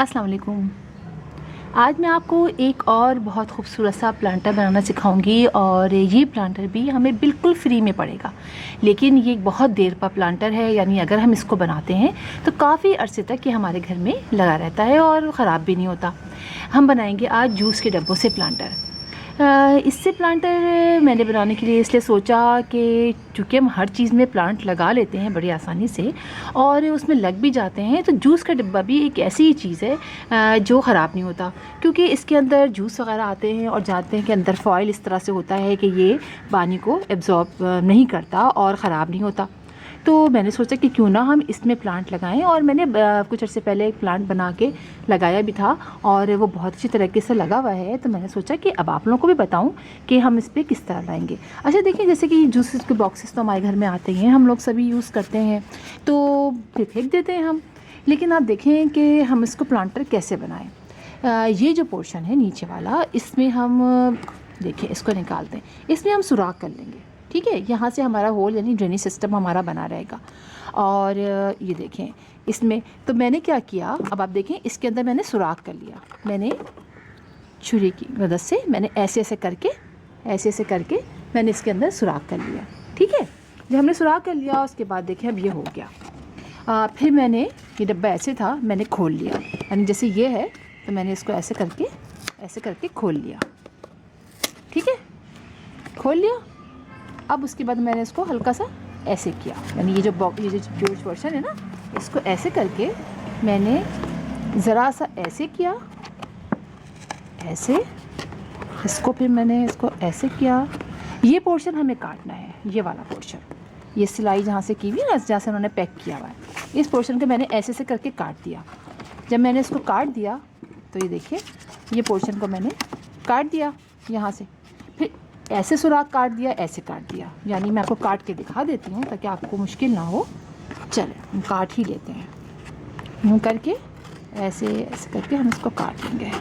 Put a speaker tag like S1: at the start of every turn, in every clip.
S1: अस्सलाम वालेकुम। आज मैं आपको एक और बहुत खूबसूरत सा प्लांटर बनाना सिखाऊंगी और ये प्लांटर भी हमें बिल्कुल फ्री में पड़ेगा। लेकिन ये एक बहुत देर का प्लांटर है, यानी अगर हम इसको बनाते हैं तो काफ़ी अरसे तक ये हमारे घर में लगा रहता है और ख़राब भी नहीं होता। हम बनाएंगे आज जूस के डब्बों से प्लांटर। इससे प्लांटर मैंने बनाने के लिए इसलिए सोचा कि चूँकि हम हर चीज़ में प्लांट लगा लेते हैं बड़ी आसानी से और उसमें लग भी जाते हैं, तो जूस का डिब्बा भी एक ऐसी चीज़ है जो ख़राब नहीं होता, क्योंकि इसके अंदर जूस वगैरह आते हैं और जानते हैं कि अंदर फॉइल इस तरह से होता है कि ये पानी को एब्जॉर्ब नहीं करता और ख़राब नहीं होता। तो मैंने सोचा कि क्यों ना हम इसमें प्लांट लगाएं, और मैंने कुछ अर्से पहले एक प्लांट बना के लगाया भी था और वो बहुत अच्छी तरीके से लगा हुआ है। तो मैंने सोचा कि अब आप लोगों को भी बताऊं कि हम इस पर किस तरह लाएंगे। अच्छा देखिए, जैसे कि जूसेस के बॉक्सेस तो हमारे घर में आते ही हैं, हम लोग सभी यूज़ करते हैं, तो फिर फेंक देते हैं हम। लेकिन आप देखें कि हम इसको प्लांटर कैसे बनाएं। ये जो पोर्शन है नीचे वाला, इसमें हम देखिए इसको निकालते हैं, इसमें हम सुराख कर लेंगे। ठीक है, यहाँ से हमारा होल यानी ड्रेनेज सिस्टम हमारा बना रहेगा। और ये देखें इसमें, तो मैंने क्या किया, अब आप देखें इसके अंदर मैंने सुराख कर लिया। मैंने छुरी की मदद से मैंने ऐसे ऐसे करके मैंने इसके अंदर सुराख कर लिया। ठीक है, जब हमने सुराख कर लिया उसके बाद देखें अब ये हो गया। फिर मैंने ये डब्बा ऐसे था, मैंने खोल लिया, यानी जैसे ये है तो मैंने इसको ऐसे करके खोल लिया। ठीक है, खोल लिया। अब उसके बाद मैंने इसको हल्का सा ऐसे किया, यानी ये जो पोर्शन है ना, इसको ऐसे करके मैंने ज़रा सा ऐसे किया, ऐसे इसको, फिर मैंने इसको ऐसे किया। ये पोर्शन हमें काटना है, ये वाला पोर्शन, ये सिलाई जहाँ से की हुई ना, जहाँ से उन्होंने पैक किया हुआ है, इस पोर्शन को मैंने ऐसे करके काट दिया। जब मैंने इसको काट दिया तो ये देखिए ये पोर्शन को मैंने काट दिया यहाँ से, फिर ऐसे सुराख काट दिया, ऐसे काट दिया। यानी मैं आपको काट के दिखा देती हूँ ताकि आपको मुश्किल ना हो। चले हम काट ही लेते हैं, यूँ करके ऐसे करके हम इसको काट लेंगे।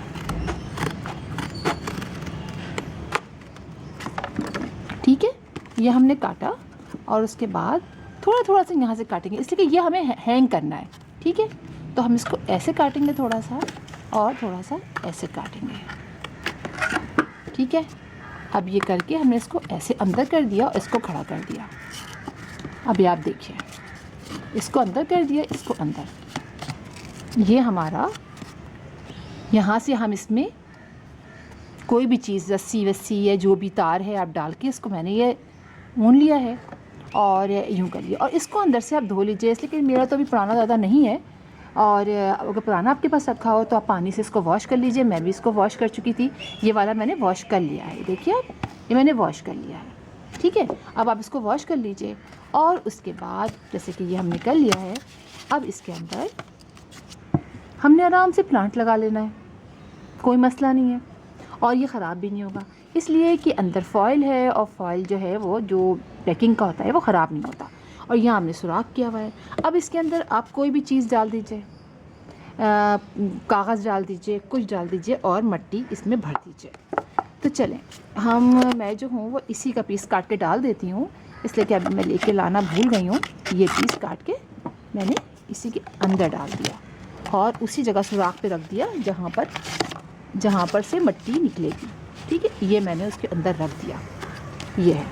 S1: ठीक है, ये हमने काटा और उसके बाद थोड़ा सा यहाँ से काटेंगे, इसलिए कि ये हमें हैंग करना है। ठीक है, तो हम इसको ऐसे काटेंगे थोड़ा सा और थोड़ा सा ऐसे काटेंगे। ठीक है, अब ये करके हमने इसको ऐसे अंदर कर दिया और इसको खड़ा कर दिया। अभी आप देखिए, इसको अंदर कर दिया, इसको अंदर, ये हमारा, यहाँ से हम इसमें कोई भी चीज़, रस्सी वस्सी या जो भी तार है आप डाल के इसको मैंने ये ऊन लिया है और यूँ कर लिया। और इसको अंदर से आप धो लीजिए, इसलिए मेरा तो अभी पुराना ज़्यादा नहीं है, और अगर पुराना आपके पास रखा हो तो आप पानी से इसको वॉश कर लीजिए। मैं भी इसको वॉश कर चुकी थी, ये वाला मैंने वॉश कर लिया है। देखिए आप, ये मैंने वॉश कर लिया है। ठीक है, अब आप इसको वॉश कर लीजिए और उसके बाद जैसे कि ये हमने कर लिया है, अब इसके अंदर हमने आराम से प्लांट लगा लेना है, कोई मसला नहीं है और ये ख़राब भी नहीं होगा, इसलिए कि अंदर फॉइल है और फॉइल जो है वो जो पैकिंग का होता है वो ख़राब नहीं होता। और यहाँ हमने सुराख किया हुआ है। अब इसके अंदर आप कोई भी चीज़ डाल दीजिए, कागज़ डाल दीजिए, कुछ डाल दीजिए और मिट्टी इसमें भर दीजिए। तो चलें, मैं जो हूँ वो इसी का पीस काट के डाल देती हूँ, इसलिए कि अभी मैं लेके लाना भूल गई हूँ। ये पीस काट के मैंने इसी के अंदर डाल दिया और उसी जगह सुराख पे रख दिया जहाँ पर से मिट्टी निकलेगी। ठीक है, ये मैंने उसके अंदर रख दिया, ये है,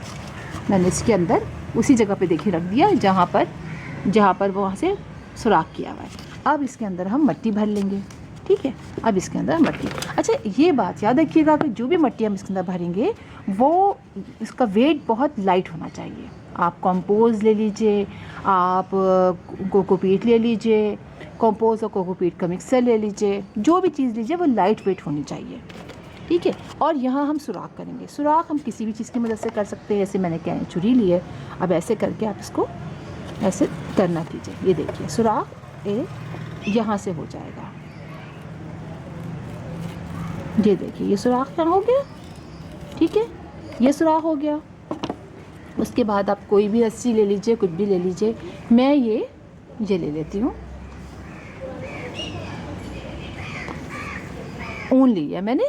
S1: मैंने इसके अंदर उसी जगह पे देखिए रख दिया जहाँ पर वहाँ से सुराख किया हुआ है। अब इसके अंदर हम मिट्टी भर लेंगे। ठीक है, अब इसके अंदर मिट्टी, अच्छा ये बात याद रखिएगा कि जो भी मिट्टी हम इसके अंदर भरेंगे वो इसका वेट बहुत लाइट होना चाहिए। आप कंपोज ले लीजिए, आप कोकोपीट ले लीजिए, कंपोज और कोकोपीट का मिक्सर ले लीजिए, जो भी चीज़ लीजिए वो लाइट वेट होनी चाहिए। ठीक है, और यहाँ हम सुराख करेंगे। सुराख हम किसी भी चीज़ की मदद से कर सकते हैं, जैसे मैंने क्या छुरी ली है, अब ऐसे करके आप इसको ऐसे करना कीजिए। ये देखिए सुराख यहाँ से हो जाएगा, ये देखिए ये सुराख क्या हो गया। ठीक है, ये सुराख हो गया। उसके बाद आप कोई भी रस्सी ले लीजिए, कुछ भी ले लीजिए, मैं ये ले लेती हूँ, ऊन लिया मैंने,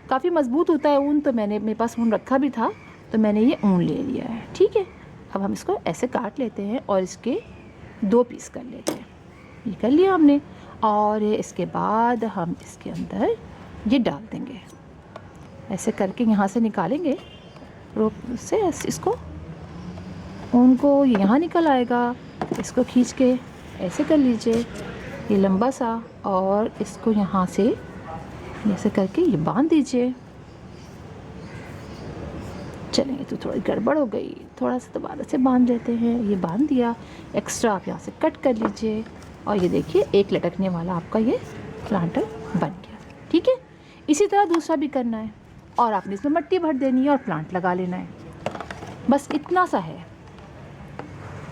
S1: काफ़ी मज़बूत होता है ऊन, तो मेरे पास ऊन रखा भी था तो मैंने ये ऊन ले लिया है। ठीक है, अब हम इसको ऐसे काट लेते हैं और इसके 2 पीस कर लेते हैं। ये कर लिया हमने। और इसके बाद हम इसके अंदर ये डाल देंगे, ऐसे करके यहाँ से निकालेंगे रोप से, इसको उनको यहाँ निकल आएगा, इसको खींच के ऐसे कर लीजिए ये लंबा सा, और इसको यहाँ से ऐसे करके ये बांध दीजिए। चलेंगे तो थोड़ी गड़बड़ हो गई, थोड़ा सा दोबारा से बांध देते हैं। ये बांध दिया, एक्स्ट्रा आप यहाँ से कट कर लीजिए, और ये देखिए एक लटकने वाला आपका ये प्लांटर बन गया। ठीक है, इसी तरह दूसरा भी करना है, और आपने इसमें मिट्टी भर देनी है और प्लांट लगा लेना है, बस इतना सा है।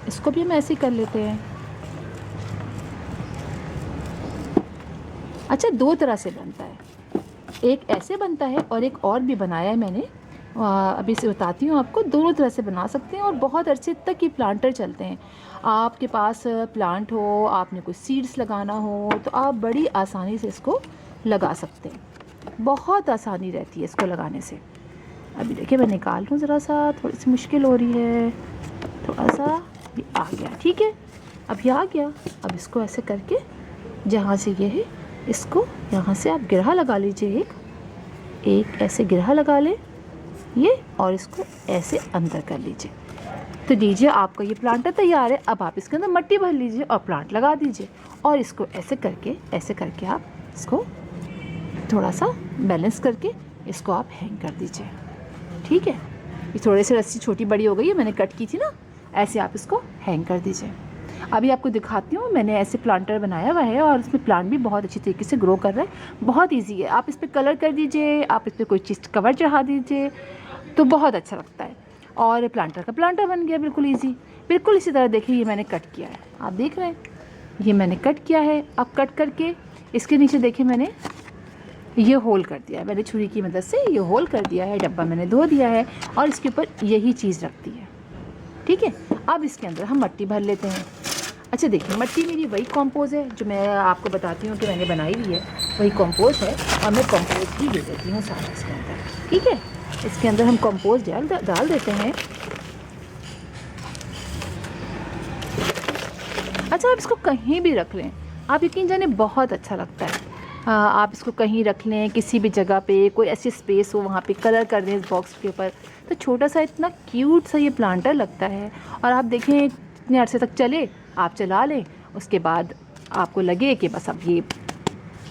S1: इसको भी हम ऐसे ही कर लेते हैं। अच्छा, दो तरह से बनता है, एक ऐसे बनता है और एक और भी बनाया है मैंने, अभी से बताती हूँ आपको। दोनों तरह से बना सकते हैं और बहुत अरसे तक ये प्लांटर चलते हैं। आपके पास प्लांट हो, आपने कोई सीड्स लगाना हो, तो आप बड़ी आसानी से इसको लगा सकते हैं, बहुत आसानी रहती है इसको लगाने से। अभी देखिए मैं निकाल लूँ ज़रा सा, थोड़ी सी मुश्किल हो रही है, थोड़ा सा ये आ गया। ठीक है, अब ये आ गया। अब इसको ऐसे करके जहाँ से ये है, इसको यहाँ से आप गिरहा लगा लीजिए, एक ऐसे गिरहा लगा ले ये, और इसको ऐसे अंदर कर लीजिए। तो लीजिए आपका ये प्लांटर तैयार है। अब आप इसके अंदर मिट्टी भर लीजिए और प्लांट लगा दीजिए, और इसको ऐसे करके आप इसको थोड़ा सा बैलेंस करके इसको आप हैंग कर दीजिए। ठीक है, ये थोड़े से रस्सी छोटी बड़ी हो गई है, मैंने कट की थी ना, ऐसे आप इसको हैंग कर दीजिए। अभी आपको दिखाती हूँ, मैंने ऐसे प्लांटर बनाया हुआ है और इसमें प्लांट भी बहुत अच्छी तरीके से ग्रो कर रहा है। बहुत इजी है, आप इस पर कलर कर दीजिए, आप इस पर कोई चीज़ कवर चढ़ा दीजिए, तो बहुत अच्छा लगता है। और प्लांटर का प्लांटर बन गया, बिल्कुल ईजी। बिल्कुल इसी तरह देखिए, ये मैंने कट किया है, आप देख रहे हैं, ये मैंने कट किया है। अब कट करके इसके नीचे देखिए मैंने ये होल कर दिया है, मैंने छुरी की मदद से ये होल कर दिया है। डब्बा मैंने धो दिया है और इसके ऊपर यही चीज़ रखती है। ठीक है, अब इसके अंदर हम मिट्टी भर लेते हैं। अच्छा देखिए, मिट्टी मेरी वही कंपोज है जो मैं आपको बताती हूँ कि मैंने बनाई हुई है, वही कंपोज है, और मैं कंपोज ही दे देती हूँ सारा इसके अंदर। ठीक है, इसके अंदर हम कंपोज डाल देते हैं। अच्छा, आप इसको कहीं भी रख लें, आप यकीन जाने बहुत अच्छा लगता है। आप इसको कहीं रख लें, किसी भी जगह पे, कोई ऐसी स्पेस हो वहाँ पे कलर कर दें इस बॉक्स के ऊपर, तो छोटा सा इतना क्यूट सा ये प्लांटर लगता है। और आप देखें इतने अरसे तक चले, आप चला लें, उसके बाद आपको लगे कि बस अब ये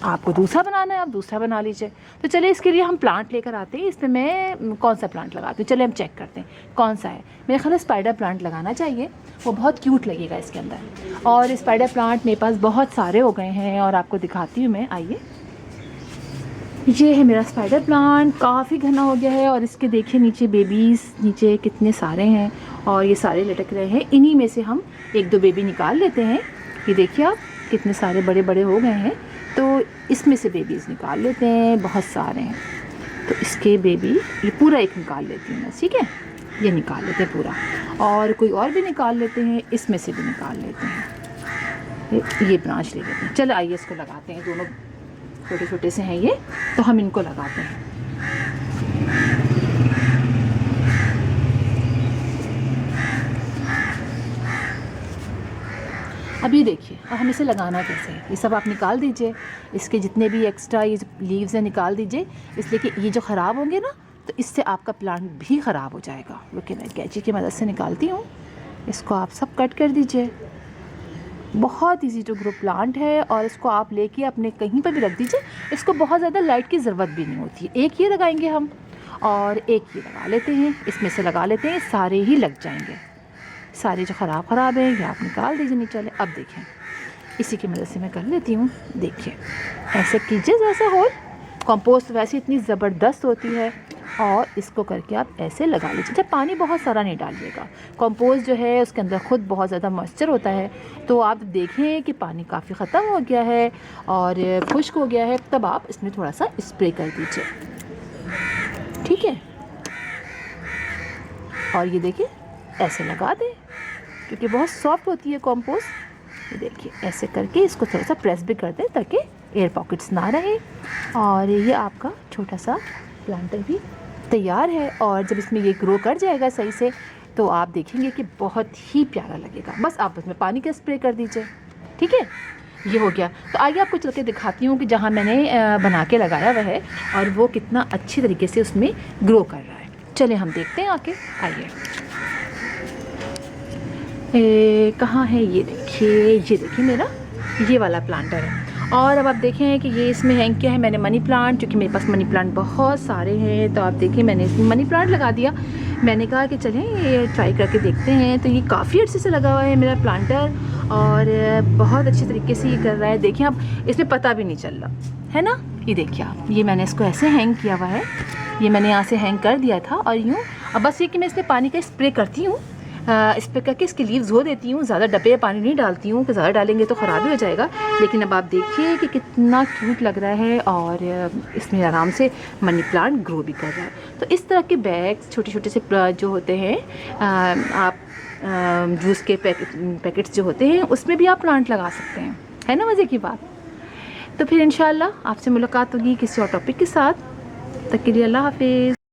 S1: आपको दूसरा बनाना है, आप दूसरा बना लीजिए। तो चलिए इसके लिए हम प्लांट लेकर आते हैं। इसमें मैं कौन सा प्लांट लगाती हूँ, चलिए हम चेक करते हैं कौन सा है। मेरे ख्याल स्पाइडर प्लांट लगाना चाहिए, वो बहुत क्यूट लगेगा इसके अंदर। और स्पाइडर प्लांट मेरे पास बहुत सारे हो गए हैं और आपको दिखाती हूँ मैं, आइए। ये है मेरा स्पाइडर प्लांट, काफ़ी घना हो गया है, और इसके देखिए नीचे बेबीज़ नीचे कितने सारे हैं, और ये सारे लटक रहे हैं। इन्हीं में से हम एक दो बेबी निकाल लेते हैं। ये देखिए आप कितने सारे बड़े बड़े हो गए हैं, तो इसमें से बेबीज़ निकाल लेते हैं, बहुत सारे हैं। तो इसके बेबी ये पूरा एक निकाल लेती हूँ मैं, ठीक है, ये निकाल लेते हैं पूरा, और कोई और भी निकाल लेते हैं, इसमें से भी निकाल लेते हैं। ये ब्रांच ले लेते हैं। चलो आइए इसको लगाते हैं, दोनों छोटे छोटे से हैं ये, तो हम इनको लगाते हैं। अब ये देखिए, अब हम इसे लगाना कैसे है, ये सब आप निकाल दीजिए, इसके जितने भी एक्स्ट्रा ये लीव्स हैं निकाल दीजिए, इसलिए कि ये जो ख़राब होंगे ना, तो इससे आपका प्लांट भी ख़राब हो जाएगा। रुकिए मैं कैंची की मदद से निकालती हूँ। इसको आप सब कट कर दीजिए। बहुत इजी टू ग्रो प्लांट है, और इसको आप लेके अपने कहीं पर भी रख दीजिए। इसको बहुत ज़्यादा लाइट की ज़रूरत भी नहीं होती है। एक ये लगाएंगे हम, और एक ये लगा लेते हैं, इसमें से लगा लेते हैं, सारे ही लग जाएंगे। सारे जो ख़राब हैं ये आप निकाल दीजिए नीचे वाले। अब देखें, इसी की मदद से मैं कर लेती हूँ। देखिए ऐसे कीजिए जैसे होल। कंपोस्ट वैसे इतनी ज़बरदस्त होती है, और इसको करके आप ऐसे लगा लीजिए। जब पानी बहुत सारा नहीं डालिएगा, कंपोस्ट जो है उसके अंदर ख़ुद बहुत ज़्यादा मॉइस्चर होता है, तो आप देखें कि पानी काफ़ी ख़त्म हो गया है और खुश्क हो गया है, तब आप इसमें थोड़ा सा स्प्रे कर दीजिए। ठीक है, और ये देखिए ऐसे लगा दें, क्योंकि बहुत सॉफ्ट होती है कंपोस्ट। ये देखिए ऐसे करके इसको थोड़ा सा प्रेस भी कर दें ताकि एयर पॉकेट्स ना रहे। और ये आपका छोटा सा प्लांटर भी तैयार है, और जब इसमें ये ग्रो कर जाएगा सही से, तो आप देखेंगे कि बहुत ही प्यारा लगेगा। बस आप उसमें पानी का स्प्रे कर दीजिए। ठीक है, ये हो गया। तो आइए आपको चल के दिखाती हूँ कि जहाँ मैंने बना के लगाया हुआ है और वो कितना अच्छी तरीके से उसमें ग्रो कर रहा है। चले हम देखते हैं आके, आइए। कहाँ है ये देखिए मेरा ये वाला प्लांटर है। और अब आप देखें कि ये इसमें हैंग किया है मैंने मनी प्लांट, क्योंकि मेरे पास मनी प्लांट बहुत सारे हैं। तो आप देखिए मैंने इसमें मनी प्लांट लगा दिया। मैंने कहा कि चलें ये ट्राई करके देखते हैं। तो ये काफ़ी अर्से से लगा हुआ है मेरा प्लांटर और बहुत अच्छी तरीके से ये कर रहा है। देखिए आप, इसमें पता भी नहीं चल रहा है ना। ये देखिए आप, ये मैंने इसको ऐसे हैंग किया हुआ है, ये मैंने यहाँ से हैंग कर दिया था और यूँ। अब बस ये कि मैं इसमें पानी का स्प्रे करती हूँ, स्प्रे करके इसकी लीव्स धो देती हूँ। ज़्यादा डब्बे में पानी नहीं डालती हूँ कि ज़्यादा डालेंगे तो ख़राब ही हो जाएगा। लेकिन अब आप देखिए कि कितना क्यूट लग रहा है और इसमें आराम से मनी प्लांट ग्रो भी कर रहा है। तो इस तरह के बैग्स छोटे छोटे से जो होते हैं, आप जूस के पैकेट्स जो होते हैं उसमें भी आप प्लांट लगा सकते हैं, है ना मज़े की बात। तो फिर इंशाल्लाह आपसे मुलाकात होगी किसी और टॉपिक के साथ। तब तक के लिए अल्लाह हाफिज़।